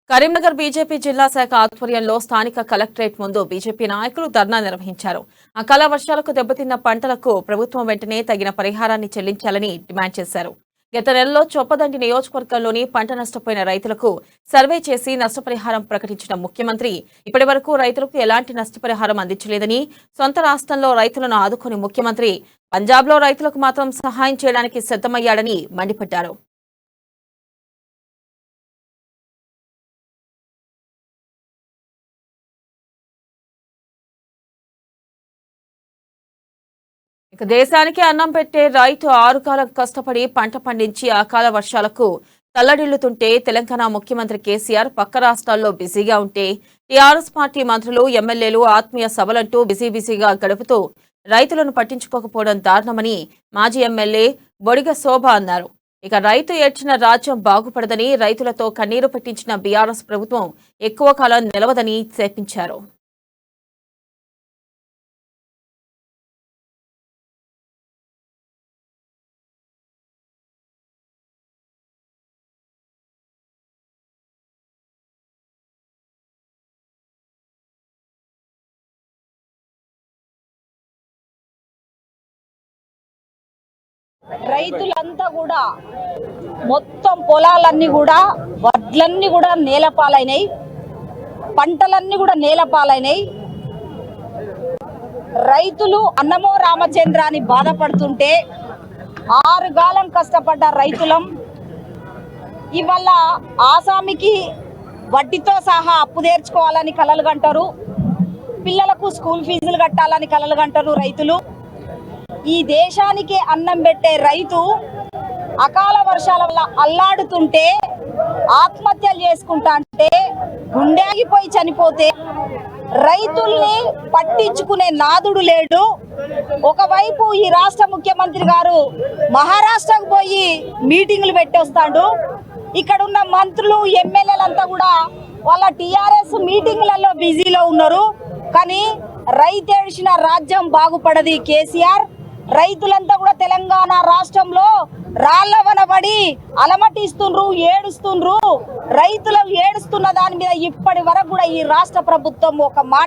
Karimnagar BJP జిల్లా శాఖ ఆధ్వర్యంలో స్థానిక కలెక్టరేట్ ముందు బీజేపీ నాయకులు ధర్నా నిర్వహించారు. అకాల వర్షాలకు దెబ్బతిన్న పంటలకు ప్రభుత్వం వెంటనే తగిన పరిహారాన్ని చెల్లించాలని డిమాండ్ చేశారు. గత నెలలో చొప్పదండి నియోజకవర్గంలోని పంట నష్టపోయిన రైతులకు సర్వే చేసి నష్టపరిహారం ప్రకటించిన ముఖ్యమంత్రి ఇప్పటి వరకు రైతులకు ఎలాంటి నష్టపరిహారం అందించలేదని, సొంత రాష్ట్రంలో రైతులను ఆదుకుని ముఖ్యమంత్రి పంజాబ్లో రైతులకు మాత్రం సహాయం చేయడానికి సిద్ధమయ్యాడని మండిపడ్డారు. ఇక దేశానికి అన్నం పెట్టే రైతు 6 కాలం కష్టపడి పంట పండించి అకాల వర్షాలకు తల్లడిల్లుతుంటే తెలంగాణ ముఖ్యమంత్రి కేసీఆర్ పక్క రాష్ట్రాల్లో బిజీగా ఉంటే టీఆర్ఎస్ పార్టీ మంత్రులు, ఎమ్మెల్యేలు ఆత్మీయ సభలంటూ బిజీగా గడుపుతూ రైతులను పట్టించుకోకపోవడం దారుణమని మాజీ ఎమ్మెల్యే బొడిగ శోభ అన్నారు. ఇక రైతు ఏడ్చిన రాజ్యం బాగుపడదని, రైతులతో కన్నీరు పెట్టించిన బీఆర్ఎస్ ప్రభుత్వం ఎక్కువ కాలం నిలవదని శపించారు. రైతులంతా కూడా మొత్తం పొలాలన్నీ కూడా వడ్లన్నీ కూడా నేలపాలైనాయి, పంటలన్నీ కూడా నేలపాలైనాయి. రైతులు అన్నమో రామచంద్ర అని బాధపడుతుంటే 6 కాలం కష్టపడ్డ రైతులం ఇవాళ ఆసామికి వడ్డీతో సహా అప్పు తీర్చుకోవాలని కలలు కంటారు, పిల్లలకు స్కూల్ ఫీజులు కట్టాలని కలలు కంటారు రైతులు. ఈ దేశానికి అన్నం పెట్టే రైతు అకాల వర్షాల వల్ల అల్లాడుతుంటే, ఆత్మహత్యలు చేసుకుంటా అంటే, గుండెగిపోయి చనిపోతే రైతుల్ని పట్టించుకునే నాదుడు లేడు. ఒకవైపు ఈ రాష్ట్ర ముఖ్యమంత్రి గారు మహారాష్ట్రకు పోయి మీటింగులు పెట్టొస్తాడు. ఇక్కడ ఉన్న మంత్రులు, ఎమ్మెల్యేలంతా కూడా వాళ్ళ టీఆర్ఎస్ మీటింగ్లలో బిజీలో ఉన్నారు. కానీ రైతు ఏడ్చిన రాజ్యం బాగుపడది కేసీఆర్. రైతులంతా కూడా తెలంగాణ రాష్ట్రంలో రాళ్లవనబడి అలమటిస్తుండ్రు, ఏడుస్తుండ్రు. రైతులు ఏడుస్తున్న దాని మీద ఇప్పటి వరకు కూడా ఈ రాష్ట్ర ప్రభుత్వం ఒక మాట